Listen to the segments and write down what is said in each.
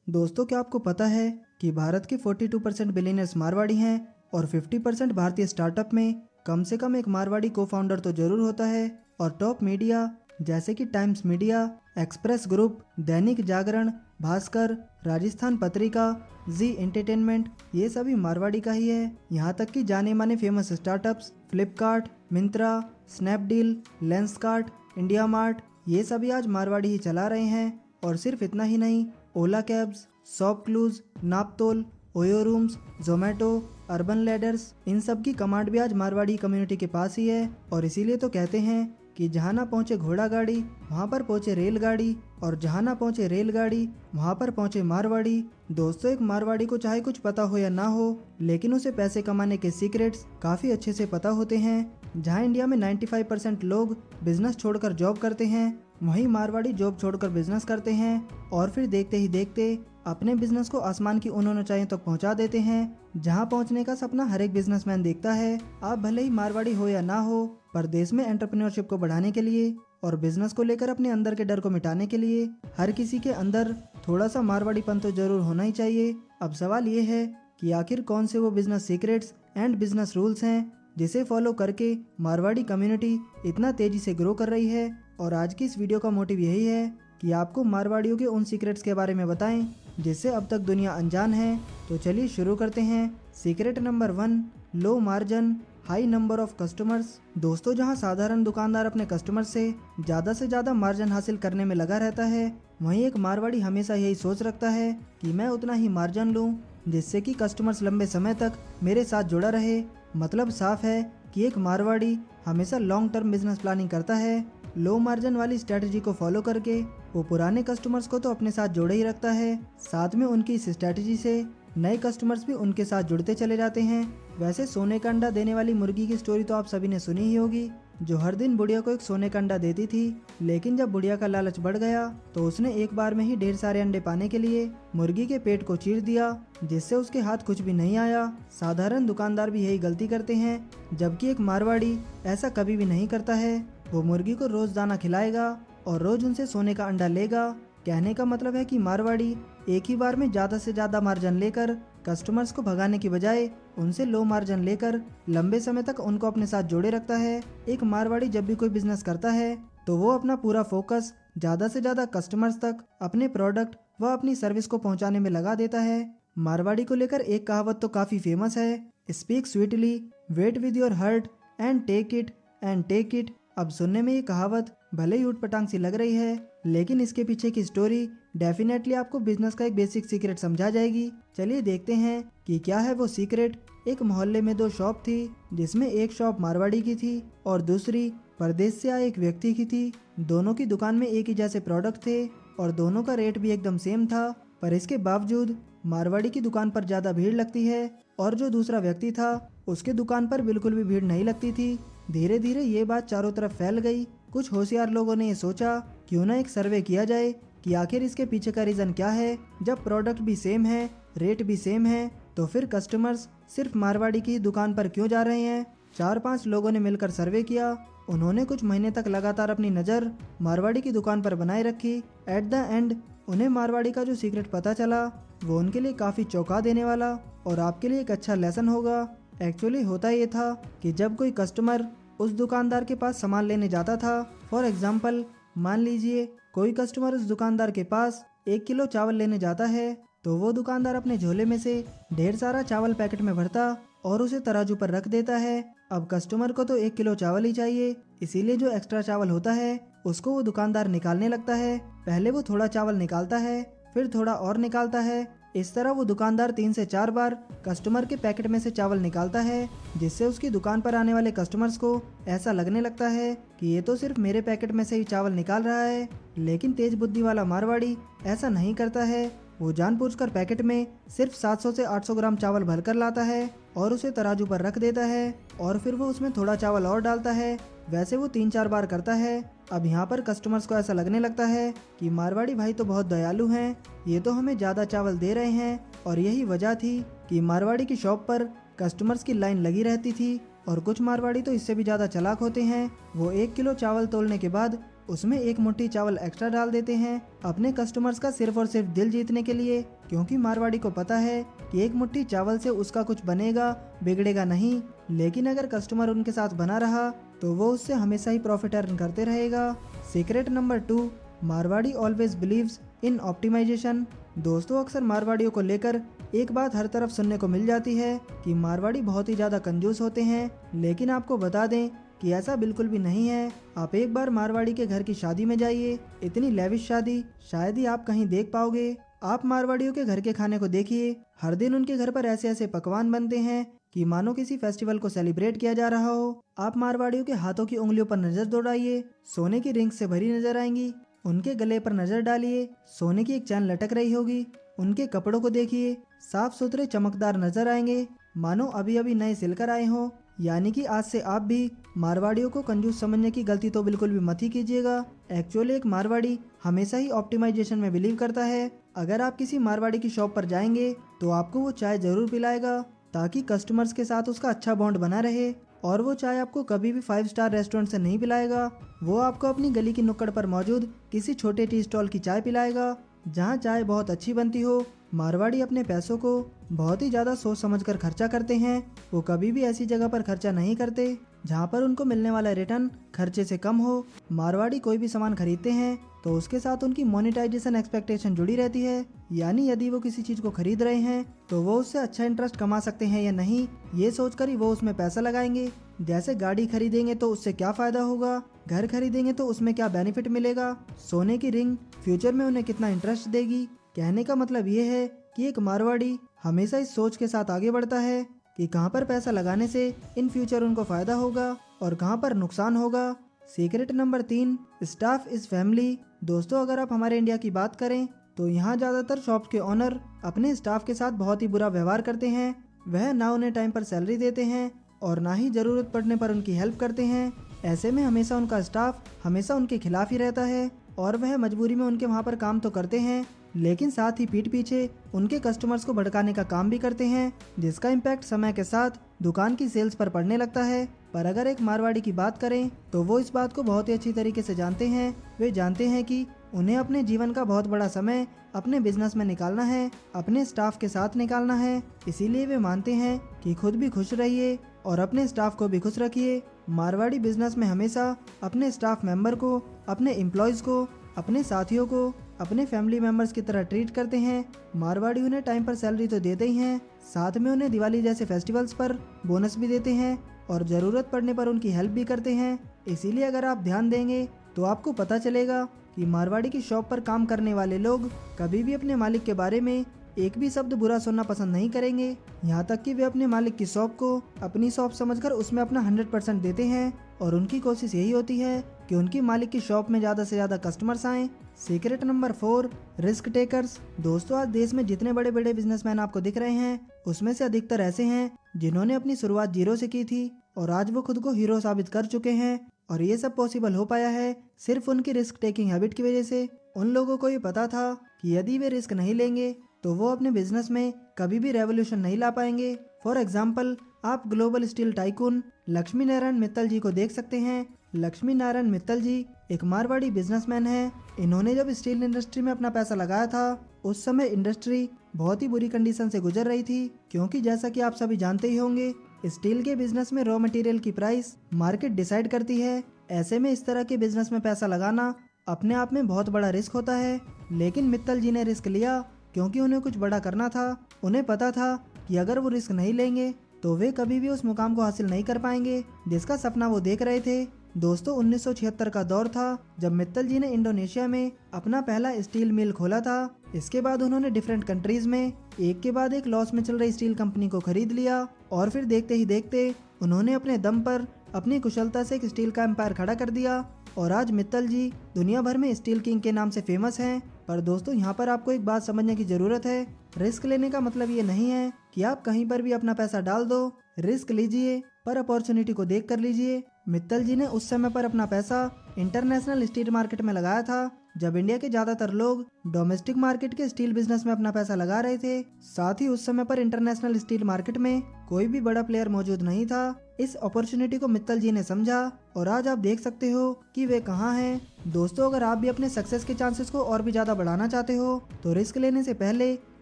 दोस्तों, क्या आपको पता है कि भारत के 42% बिलियनर्स मारवाड़ी हैं और 50% भारतीय स्टार्टअप में कम से कम एक मारवाड़ी को फाउंडर तो जरूर होता है। और टॉप मीडिया जैसे कि times media, express group, Dainik Jagran, Bhaskar, Rajasthan Patrika, जी एंटरटेनमेंट, ये सभी मारवाड़ी का ही है। यहाँ तक कि जाने माने famous startups Flipkart, Myntra, Snapdeal, Lenskart, India mart, ये सभी आज मारवाड़ी ही चला रहे हैं। और सिर्फ इतना ही नहीं, Ola cabs, ShopClues, Naaptol, OYO rooms, Zomato, Urban Ladders, इन सब की कमांड भी आज मारवाड़ी कम्युनिटी के पास ही है। और इसीलिए तो कहते हैं कि जहाँ ना पहुँचे घोड़ा गाड़ी वहाँ पर पहुँचे रेलगाड़ी, और जहाँ ना पहुँचे रेलगाड़ी वहाँ पर पहुँचे मारवाड़ी। दोस्तों, एक मारवाड़ी को चाहे कुछ पता हो या ना हो, लेकिन उसे पैसे कमाने के सीक्रेट्स काफ़ी अच्छे से पता होते हैं। जहाँ इंडिया में 95% लोग बिजनेस छोड़कर जॉब करते हैं, वहीं मारवाड़ी जॉब छोड़कर बिजनेस करते हैं और फिर देखते ही देखते अपने बिजनेस को आसमान की उन्होंने ऊंचाइयों तक पहुंचा देते हैं, जहां पहुंचने का सपना हर एक बिजनेसमैन देखता है। आप भले ही मारवाड़ी हो या ना हो, पर देश में एंटरप्रेन्योरशिप को बढ़ाने के लिए और बिजनेस को लेकर अपने अंदर के डर को मिटाने के लिए हर किसी के अंदर थोड़ा सा मारवाड़ीपन तो जरूर होना ही चाहिए। अब सवाल ये है कि आखिर कौन से वो business secrets and business rules हैं जिसे फॉलो करके मारवाड़ी कम्युनिटी इतना तेजी से ग्रो कर रही है। और आज की इस वीडियो का मोटिव यही है कि आपको मारवाड़ियों के उन सीक्रेट्स के बारे में बताएं जिससे अब तक दुनिया अनजान है। तो चलिए शुरू करते हैं। Secret number 1, low margin high number of customers. दोस्तों, जहां साधारण दुकानदार अपने कस्टमर से ज़्यादा मार्जिन हासिल करने में लगा रहता है, वहीं एक मारवाड़ी हमेशा यही सोच रखता है कि मैं उतना ही मार्जिन लूं जिससे कि कस्टमर्स लंबे समय तक मेरे साथ जुड़ा रहे। मतलब साफ है कि एक मारवाड़ी हमेशा लॉन्ग टर्म बिजनेस प्लानिंग करता है। लो मार्जिन वाली स्ट्रेटजी को फॉलो करके वो पुराने कस्टमर्स को तो अपने साथ जोड़े ही रखता है, साथ में उनकी इस स्ट्रेटजी से नए कस्टमर्स भी उनके साथ जुड़ते चले जाते हैं। वैसे सोने का अंडा देने वाली मुर्गी की स्टोरी तो आप सभी ने सुनी ही होगी, जो हर दिन बुढ़िया को एक सोने का अंडा देती थी। लेकिन जब बुढ़िया का लालच बढ़ गया तो उसने एक बार में ही ढेर सारे अंडे पाने के लिए मुर्गी के पेट को चीर दिया, जिससे उसके हाथ कुछ भी नहीं आया। साधारण दुकानदार भी यही गलती करते हैं, जबकि एक मारवाड़ी ऐसा कभी भी नहीं करता है। वो मुर्गी को रोज दाना खिलाएगा और रोज उनसे सोने का अंडा लेगा। कहने का मतलब है कि मारवाड़ी एक ही बार में ज्यादा से ज्यादा मार्जिन लेकर कस्टमर्स को भगाने की बजाय उनसे लो मार्जिन लेकर लंबे समय तक उनको अपने साथ जोड़े रखता है। एक मारवाड़ी जब भी कोई बिजनेस करता है तो वो अपना पूरा फोकस ज्यादा से ज्यादा कस्टमर्स तक अपने प्रोडक्ट व अपनी सर्विस को पहुंचाने में लगा देता है। मारवाड़ी को लेकर एक कहावत तो काफी फेमस है, speak sweetly, wait with your heart and take it. अब सुनने में ये कहावत भले ही उटपटांग सी लग रही है, लेकिन इसके पीछे की स्टोरी डेफिनेटली आपको बिजनेस का एक बेसिक सीक्रेट समझा जाएगी। चलिए देखते हैं कि क्या है वो सीक्रेट। एक मोहल्ले में 2 शॉप थी, जिसमें एक शॉप मारवाड़ी की थी और दूसरी परदेश से आए एक व्यक्ति की थी। दोनों की दुकान में एक ही जैसे प्रोडक्ट थे और दोनों का रेट भी एकदम सेम था, पर इसके बावजूद मारवाड़ी की दुकान पर ज्यादा भीड़ लगती है और जो दूसरा व्यक्ति था उसके दुकान पर बिल्कुल भी भीड़ नहीं लगती थी। धीरे धीरे ये बात चारों तरफ फैल गई। कुछ होशियार लोगों ने ये सोचा क्यों ना एक सर्वे किया जाए कि आखिर इसके पीछे का रीजन क्या है। जब प्रोडक्ट भी सेम है, रेट भी सेम है, तो फिर कस्टमर्स सिर्फ मारवाड़ी की दुकान पर क्यों जा रहे हैं। 4-5 लोगों ने मिलकर सर्वे किया। उन्होंने कुछ महीने तक लगातार अपनी नज़र मारवाड़ी की दुकान पर बनाए रखी। एट द एंड उन्हें मारवाड़ी का जो सीक्रेट पता चला वो उनके लिए काफ़ी चौंका देने वाला और आपके लिए एक अच्छा लेसन होगा। एक्चुअली होता ये था कि जब कोई कस्टमर उस दुकानदार के पास सामान लेने जाता था, फॉर एग्जाम्पल मान लीजिए कोई कस्टमर उस दुकानदार के पास 1 किलो चावल लेने जाता है, तो वो दुकानदार अपने झोले में से ढेर सारा चावल पैकेट में भरता और उसे तराजू पर रख देता है। अब कस्टमर को तो 1 किलो चावल ही चाहिए, इसीलिए जो एक्स्ट्रा चावल होता है उसको वो दुकानदार निकालने लगता है। पहले वो थोड़ा चावल निकालता है, फिर थोड़ा और निकालता है। इस तरह वो दुकानदार 3 से 4 बार कस्टमर के पैकेट में से चावल निकालता है, जिससे उसकी दुकान पर आने वाले कस्टमर्स को ऐसा लगने लगता है कि ये तो सिर्फ मेरे पैकेट में से ही चावल निकाल रहा है। लेकिन तेज बुद्धि वाला मारवाड़ी ऐसा नहीं करता है। वो जानबूझकर पैकेट में सिर्फ 700 से 800 ग्राम चावल भरकर लाता है और उसे तराजू पर रख देता है और फिर वो उसमें थोड़ा चावल और डालता है। वैसे वो 3-4 बार करता है। अब यहाँ पर कस्टमर्स को ऐसा लगने लगता है कि मारवाड़ी भाई तो बहुत दयालु हैं, ये तो हमें ज़्यादा चावल दे रहे हैं। और यही वजह थी कि मारवाड़ी की शॉप पर कस्टमर्स की लाइन लगी रहती थी। और कुछ मारवाड़ी तो इससे भी ज़्यादा चालाक होते हैं। वो 1 किलो चावल तोलने के बाद उसमें एक मुट्ठी चावल एक्स्ट्रा डाल देते हैं अपने कस्टमर्स का सिर्फ और सिर्फ दिल जीतने के लिए, क्योंकि मारवाड़ी को पता है कि एक मुट्ठी चावल से उसका कुछ बनेगा, बिगड़ेगा नहीं। लेकिन अगर कस्टमर उनके साथ बना रहा तो वो उससे हमेशा ही प्रॉफिट अर्न करते रहेगा। Secret number 2, Marwari always believes in optimisation. दोस्तों, अक्सर मारवाड़ियों को लेकर एक बात हर तरफ सुनने को मिल जाती है कि मारवाड़ी बहुत ही ज़्यादा कंजूस होते हैं, लेकिन आपको बता दें कि ऐसा बिल्कुल भी नहीं है। आप एक बार मारवाड़ी के घर की शादी में जाइए, इतनी लेविश शादी शायद ही आप कहीं देख पाओगे। आप मारवाड़ियों के घर के खाने को देखिए, हर दिन उनके घर पर ऐसे ऐसे पकवान बनते हैं कि मानो किसी फेस्टिवल को सेलिब्रेट किया जा रहा हो। आप मारवाड़ियों के हाथों की उंगलियों पर नजर दौड़ाइए, सोने की रिंग से भरी नजर आएंगी। उनके गले पर नजर डालिए, सोने की एक चैन लटक रही होगी। उनके कपड़ों को देखिए, साफ सुथरे चमकदार नजर आएंगे, मानो अभी अभी नए सिलकर आए हों। यानी कि आज से आप भी मारवाड़ियों को कंजूस समझने की गलती तो बिल्कुल भी मत ही कीजिएगा। एक्चुअली एक मारवाड़ी हमेशा ही ऑप्टिमाइजेशन में बिलीव करता है। अगर आप किसी मारवाड़ी की शॉप पर जाएंगे तो आपको वो चाय जरूर पिलाएगा, ताकि कस्टमर्स के साथ उसका अच्छा बॉन्ड बना रहे। और वो चाय आपको कभी भी 5 स्टार रेस्टोरेंट से नहीं पिलाएगा, वो आपको अपनी गली की नुक्कड़ पर मौजूद किसी छोटे टी स्टॉल की चाय पिलाएगा, जहाँ चाय बहुत अच्छी बनती हो। मारवाड़ी अपने पैसों को बहुत ही ज़्यादा सोच समझकर खर्चा करते हैं। वो कभी भी ऐसी जगह पर खर्चा नहीं करते जहाँ पर उनको मिलने वाला रिटर्न खर्चे से कम हो। मारवाड़ी कोई भी सामान खरीदते हैं तो उसके साथ उनकी मोनेटाइजेशन एक्सपेक्टेशन जुड़ी रहती है, यानी यदि वो किसी चीज़ को खरीद रहे हैं तो वो उससे अच्छा इंटरेस्ट कमा सकते हैं या नहीं, ये सोचकर ही वो उसमें पैसा लगाएंगे। जैसे गाड़ी खरीदेंगे तो उससे क्या फ़ायदा होगा, घर खरीदेंगे तो उसमें क्या बेनिफिट मिलेगा, सोने की रिंग फ्यूचर में उन्हें कितना इंटरेस्ट देगी। कहने का मतलब ये है कि एक मारवाड़ी हमेशा इस सोच के साथ आगे बढ़ता है कि कहाँ पर पैसा लगाने से इन फ्यूचर उनको फायदा होगा और कहाँ पर नुकसान होगा। Secret number 3, staff is family. दोस्तों, अगर आप हमारे इंडिया की बात करें तो यहाँ ज़्यादातर शॉप के ओनर अपने स्टाफ के साथ बहुत ही बुरा व्यवहार करते हैं। वह ना उन्हें टाइम पर सैलरी देते हैं और ना ही ज़रूरत पड़ने पर उनकी हेल्प करते हैं। ऐसे में हमेशा उनका स्टाफ हमेशा उनके खिलाफ ही रहता है और वह मजबूरी में उनके वहाँ पर काम तो करते हैं, लेकिन साथ ही पीठ पीछे उनके कस्टमर्स को भड़काने का काम भी करते हैं, जिसका इम्पैक्ट समय के साथ दुकान की सेल्स पर पड़ने लगता है। पर अगर एक मारवाड़ी की बात करें तो वो इस बात को बहुत ही अच्छी तरीके से जानते हैं। वे जानते हैं कि उन्हें अपने जीवन का बहुत बड़ा समय अपने बिजनेस में निकालना है, अपने स्टाफ के साथ निकालना है। इसीलिए वे मानते हैं कि खुद भी खुश रहिए और अपने स्टाफ को भी खुश रखिए। मारवाड़ी बिजनेस में हमेशा अपने स्टाफ मेंबर को, अपने एम्प्लॉयज़ को, अपने साथियों को अपने फैमिली मेंबर्स की तरह ट्रीट करते हैं। मारवाड़ी उन्हें टाइम पर सैलरी तो देते ही हैं, साथ में उन्हें दिवाली जैसे फेस्टिवल्स पर बोनस भी देते हैं और ज़रूरत पड़ने पर उनकी हेल्प भी करते हैं। इसीलिए अगर आप ध्यान देंगे तो आपको पता चलेगा कि मारवाड़ी की शॉप पर काम करने वाले लोग कभी भी अपने मालिक के बारे में एक भी शब्द बुरा सुनना पसंद नहीं करेंगे। यहाँ तक कि वे अपने मालिक की शॉप को अपनी शॉप समझकर उसमें अपना 100% देते हैं और उनकी कोशिश यही होती है कि उनकी मालिक की शॉप में ज़्यादा से ज़्यादा कस्टमर्स आएं। Secret number 4, risk takers. दोस्तों, आज देश में जितने बड़े बड़े बिजनेसमैन आपको दिख रहे हैं उसमें से अधिकतर ऐसे हैं जिन्होंने अपनी शुरुआत जीरो से की थी और आज वो खुद को हीरो साबित कर चुके हैं। और ये सब पॉसिबल हो पाया है सिर्फ उनकी रिस्क टेकिंग हैबिट की वजह से। उन लोगों को ये पता था कि यदि वे रिस्क नहीं लेंगे तो वो अपने बिजनेस में कभी भी रेवोल्यूशन नहीं ला पाएंगे। फॉर एग्जाम्पल, आप global steel tycoon Lakshmi Narayan Mittal ji को देख सकते हैं। लक्ष्मी नारायण मित्तल जी एक मारवाड़ी बिजनेसमैन हैं। इन्होंने जब स्टील इंडस्ट्री में अपना पैसा लगाया था उस समय इंडस्ट्री बहुत ही बुरी कंडीशन से गुजर रही थी, क्योंकि जैसा कि आप सभी जानते ही होंगे स्टील के बिजनेस में रॉ मटेरियल की प्राइस मार्केट डिसाइड करती है। ऐसे में इस तरह के बिजनेस में पैसा लगाना अपने आप में बहुत बड़ा रिस्क होता है, लेकिन मित्तल जी ने रिस्क लिया क्योंकि उन्हें कुछ बड़ा करना था। उन्हें पता था कि अगर वो रिस्क नहीं लेंगे तो वे कभी भी उस मुकाम को हासिल नहीं कर पाएंगे जिसका सपना वो देख रहे थे। दोस्तों, 1976 का दौर था जब मित्तल जी ने इंडोनेशिया में अपना पहला स्टील मिल खोला था। इसके बाद उन्होंने डिफरेंट कंट्रीज में एक के बाद एक लॉस में चल रही स्टील कंपनी को खरीद लिया और फिर देखते ही देखते उन्होंने अपने दम पर अपनी कुशलता से एक स्टील का एम्पायर खड़ा कर दिया और आज मित्तल जी दुनिया भर में स्टील किंग के नाम से फेमस हैं। पर दोस्तों, यहाँ पर आपको एक बात समझने की जरूरत है। रिस्क लेने का मतलब ये नहीं है कि आप कहीं पर भी अपना पैसा डाल दो। रिस्क लीजिए पर अपॉर्चुनिटी को देख कर लीजिए। मित्तल जी ने उस समय पर अपना पैसा इंटरनेशनल स्टील मार्केट में लगाया था जब इंडिया के ज्यादातर लोग डोमेस्टिक मार्केट के स्टील बिजनेस में अपना पैसा लगा रहे थे। साथ ही उस समय पर इंटरनेशनल स्टील मार्केट में कोई भी बड़ा प्लेयर मौजूद नहीं था। इस अपॉर्चुनिटी को मित्तल जी ने समझा और आज आप देख सकते हो कि वे कहाँ हैं। दोस्तों, अगर आप भी अपने सक्सेस के चांसेस को और भी ज्यादा बढ़ाना चाहते हो तो रिस्क लेने से पहले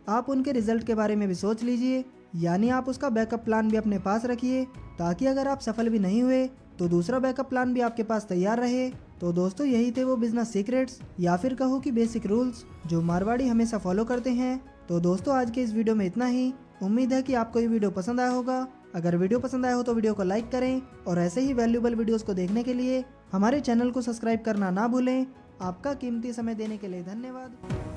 आप उनके रिजल्ट के बारे में भी सोच लीजिए, यानी आप उसका बैकअप प्लान भी अपने पास रखिए, ताकि अगर आप सफल भी नहीं हुए तो दूसरा बैकअप प्लान भी आपके पास तैयार रहे। तो दोस्तों, यही थे वो बिजनेस सीक्रेट्स या फिर कहो कि बेसिक रूल्स जो मारवाड़ी हमेशा फॉलो करते हैं। तो दोस्तों, आज के इस वीडियो में इतना ही। उम्मीद है कि आपको ये वीडियो पसंद आया होगा। अगर वीडियो पसंद आया हो तो वीडियो को लाइक करें और ऐसे ही वैल्यूएबल वीडियोस को देखने के लिए हमारे चैनल को सब्सक्राइब करना ना भूलें। आपका कीमती समय देने के लिए धन्यवाद।